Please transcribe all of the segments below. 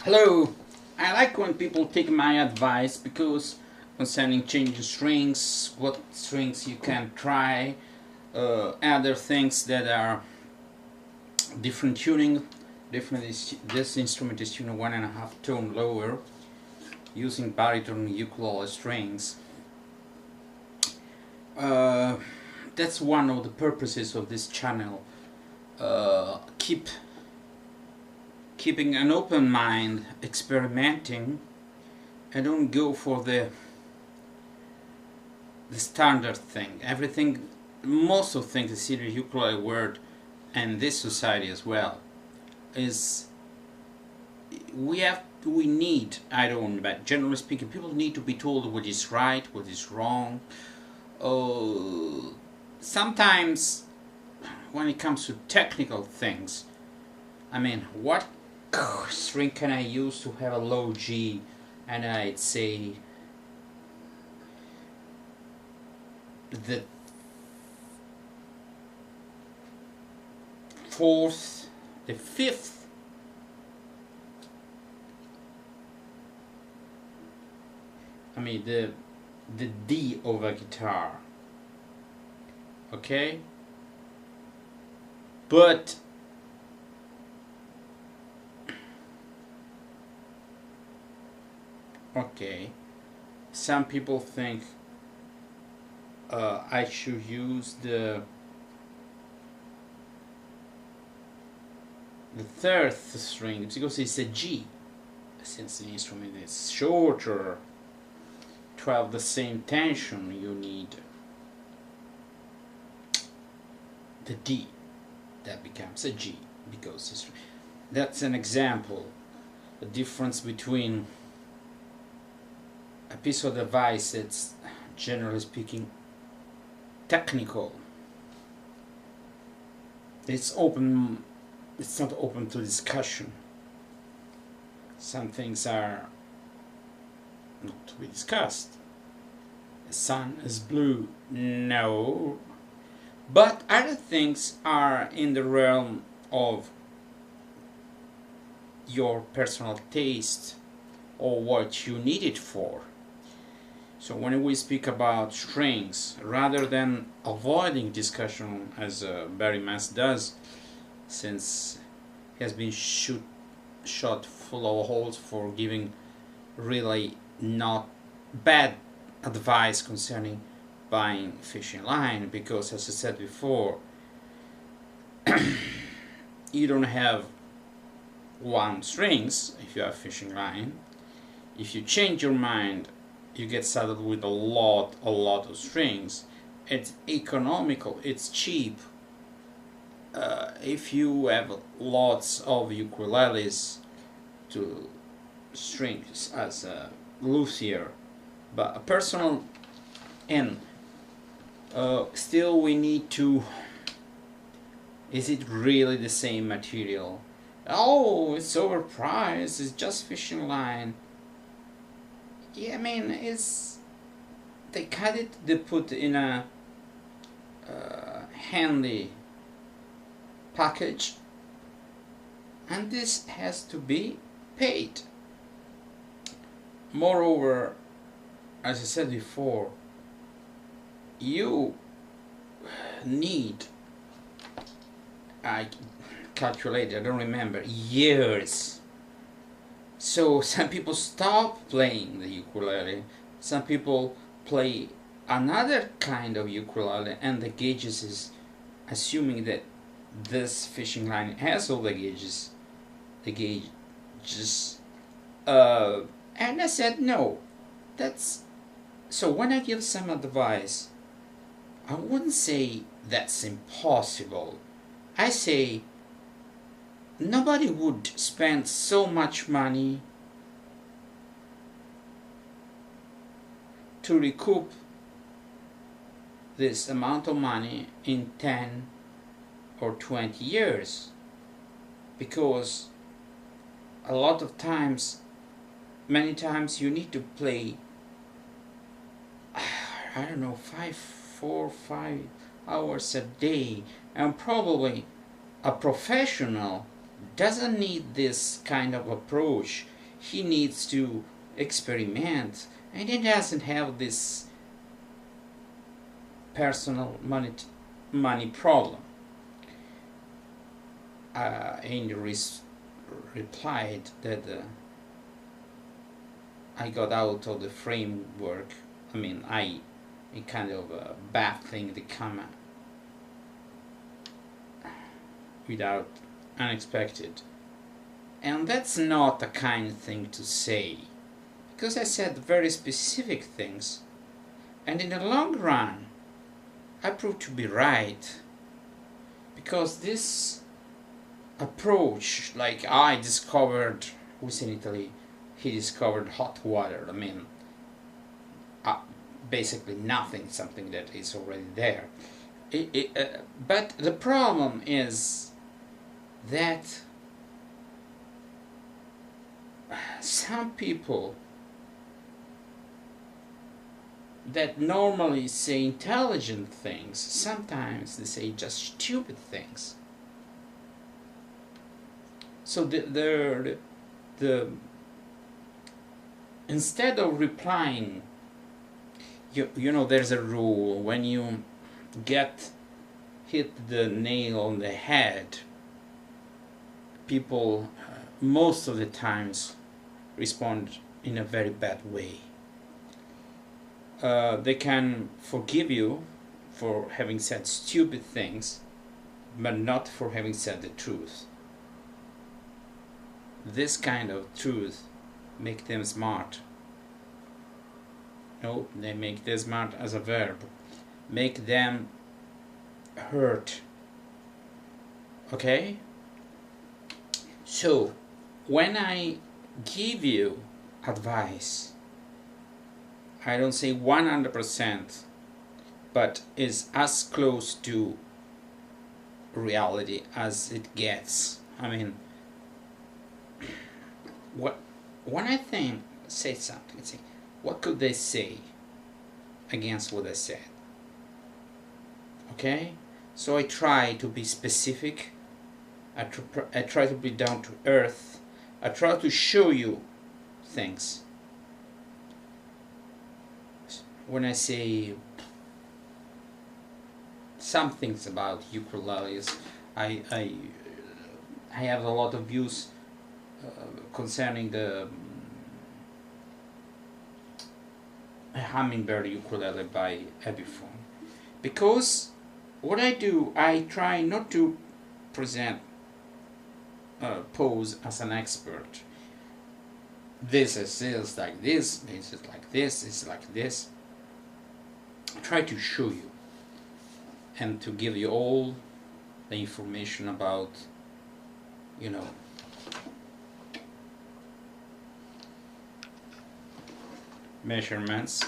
Hello. I like when people take my advice because concerning changing strings, what strings you can try, other things that are different tuning. This instrument is tuned 1.5 tone lower using baritone ukulele strings. Uh, that's one of the purposes of this channel. Keeping an open mind, experimenting. I don't go for the standard thing. Everything, most of things the serious ukulele word and this society as well is we need, I don't know, but generally speaking, people need to be told what is right, what is wrong. Sometimes when it comes to technical things, I mean, what string can I use to have a low G? And I'd say the fourth, the fifth, I mean the D of a guitar. Okay? But okay, some people think I should use the third string because it's a G, since the instrument is shorter. To have the same tension, you need the D. That becomes a G because that's an example. The difference between a piece of device that's generally speaking technical. It's not open to discussion. Some things are not to be discussed. The sun is blue, no. But other things are in the realm of your personal taste or what you need it for. So when we speak about strings, rather than avoiding discussion as Barry Mann does, since he has been shot full of holes for giving really not bad advice concerning buying fishing line, because as I said before, you don't have one strings if you have fishing line. If you change your mind, you get saddled with a lot of strings. It's economical, it's cheap. If you have lots of ukuleles to strings as a luthier, but a personal, and still we need to, is it really the same material? Oh, it's overpriced, it's just fishing line. Yeah, I mean, they cut it, they put in a handy package, and this has to be paid. Moreover, as I said before, you need, I calculated, I don't remember, years. So some people stop playing the ukulele, some people play another kind of ukulele, and the gauges is assuming that this fishing line has all the gauges, and I said no. That's so when I give some advice, I wouldn't say that's impossible. I say nobody would spend so much money to recoup this amount of money in 10 or 20 years, because a lot of times, many times you need to play, I don't know, 4 or 5 hours a day, and probably a professional doesn't need this kind of approach. he needs to experiment, and he doesn't have this personal money problem. And replied that I got out of the framework. I mean, a kind of a bad thing that come without unexpected, and that's not a kind thing to say, because I said very specific things, and in the long run I proved to be right, because this approach, like I discovered, who's in Italy, he discovered hot water. I mean, basically nothing, something that is already there. But the problem is that some people that normally say intelligent things, sometimes they say just stupid things. So the instead of replying, you know, there's a rule: when you hit the nail on the head, people most of the times respond in a very bad way. They can forgive you for having said stupid things, but not for having said the truth. This kind of truth make them smart. No, they make them smart as a verb. Make them hurt. Okay? So, when I give you advice, I don't say 100%, but is as close to reality as it gets. I mean, when I say something, say, what could they say against what I said? Okay? So I try to be specific. I try to be down to earth. I try to show you things. When I say some things about ukuleles, I have a lot of views concerning the Hummingbird ukulele by Epiphone, because what I do, I try not to pose as an expert. This is like this, this is like this, it's like this. I try to show you and to give you all the information about, you know, measurements.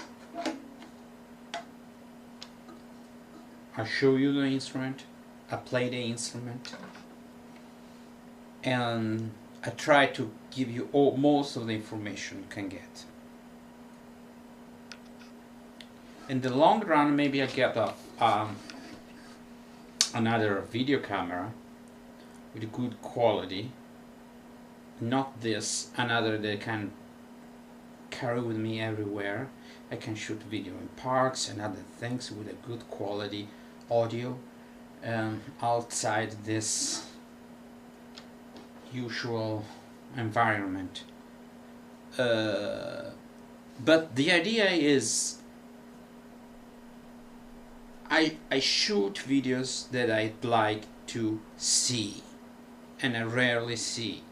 I show you the instrument, I play the instrument, and I try to give you most of the information you can get. In the long run, maybe I get another video camera with good quality, not this, another that can carry with me everywhere. I can shoot video in parks and other things with a good quality audio outside this usual environment. But the idea is I shoot videos that I'd like to see and I rarely see.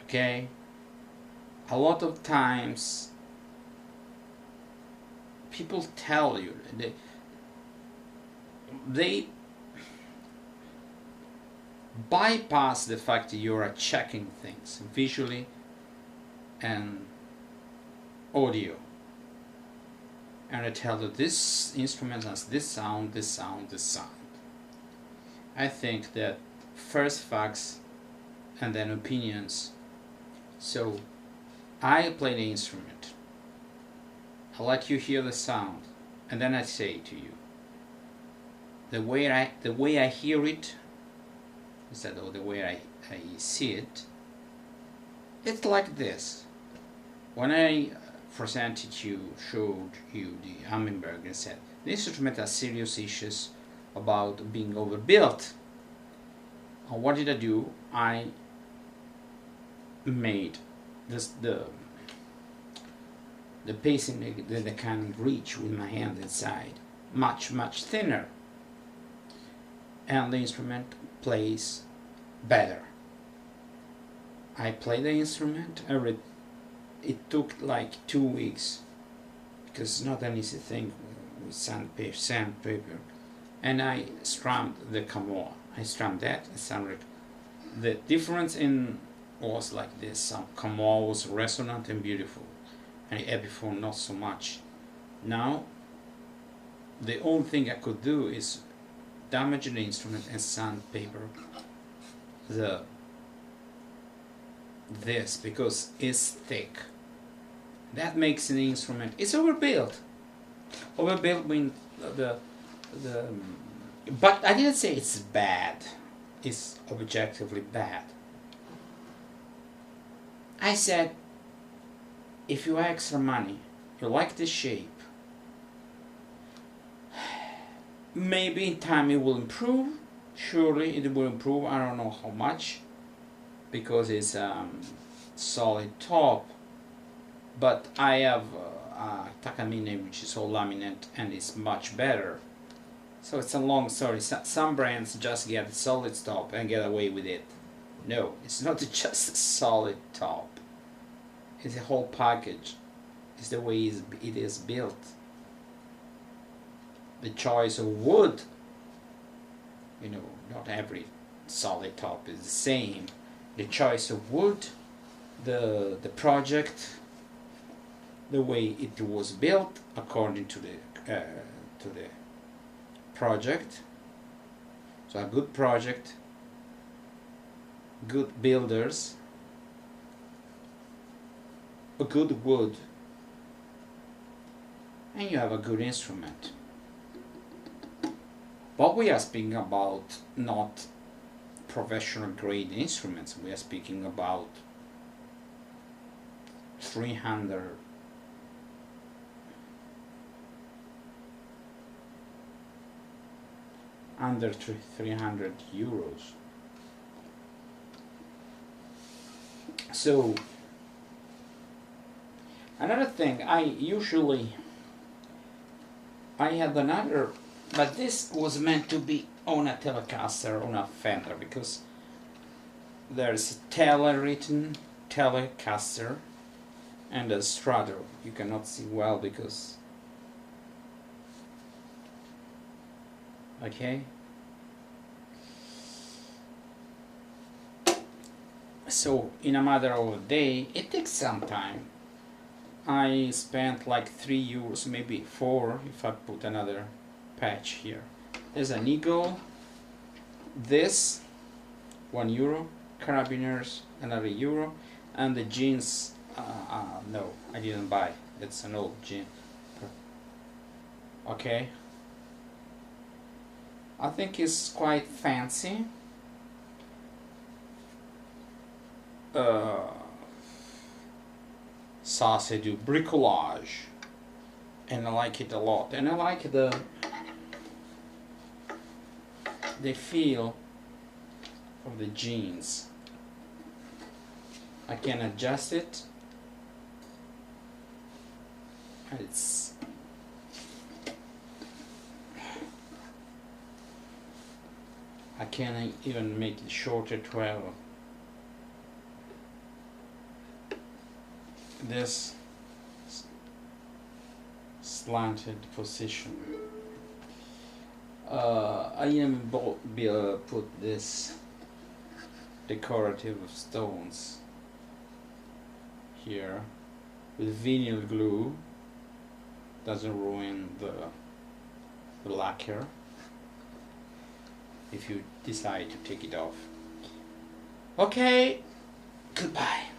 Okay? A lot of times people tell you they bypass the fact that you are checking things visually and audio, and I tell you this instrument has this sound, this sound, this sound. I think that first facts and then opinions. So I play the instrument, I let you hear the sound, and then I say to you the way I hear it, instead of the way I see it, It's like this. When I showed you the Hummingbird and said, the instrument has serious issues about being overbuilt. And what did I do? I made this the pacing that I can reach with my hand inside much thinner, and the instrument plays better. I play the instrument. It took like 2 weeks because it's not an easy thing with sandpaper, and I strummed the Kamoa. I strummed that. I strummed the difference in was like this. Some Kamoa was resonant and beautiful, and Epiphone not so much. Now the only thing I could do is damage the instrument and sandpaper this because it's thick. That makes the instrument, it's overbuilt. Overbuilt means but I didn't say it's bad. It's objectively bad. I said, if you have extra money, you like the shape, maybe in time it will improve. Surely it will improve. I don't know how much, because it's solid top. But I have a Takamine which is all laminate and it's much better. So it's a long story. Some brands just get a solid top and get away with it. No, it's not just a solid top. It's a whole package. It's the way it is built. The choice of wood, you know, not every solid top is the same. The choice of wood, the project, the way it was built according to the project. So a good project, good builders, a good wood, and you have a good instrument. But we are speaking about not professional grade instruments. We are speaking about 300 under 300 euros. So another thing, I had another, but this was meant to be on a Telecaster, on a Fender, because there's Tele written, Telecaster, and a Strato. You cannot see well because, okay. So in a matter of a day, it takes some time. I spent like €3, maybe 4 if I put another patch here. There's an Eagle, this €1, Carabiners another euro, and the jeans. No, I didn't buy. It's an old jean. Okay. I think it's quite fancy. Ça c'est du bricolage, and I like it a lot, and I like the feel of the jeans. I can adjust it. It's I can even make it shorter 12. This slanted position. I even put this decorative stones here with vinyl glue. Doesn't ruin the lacquer if you decide to take it off. Okay, goodbye.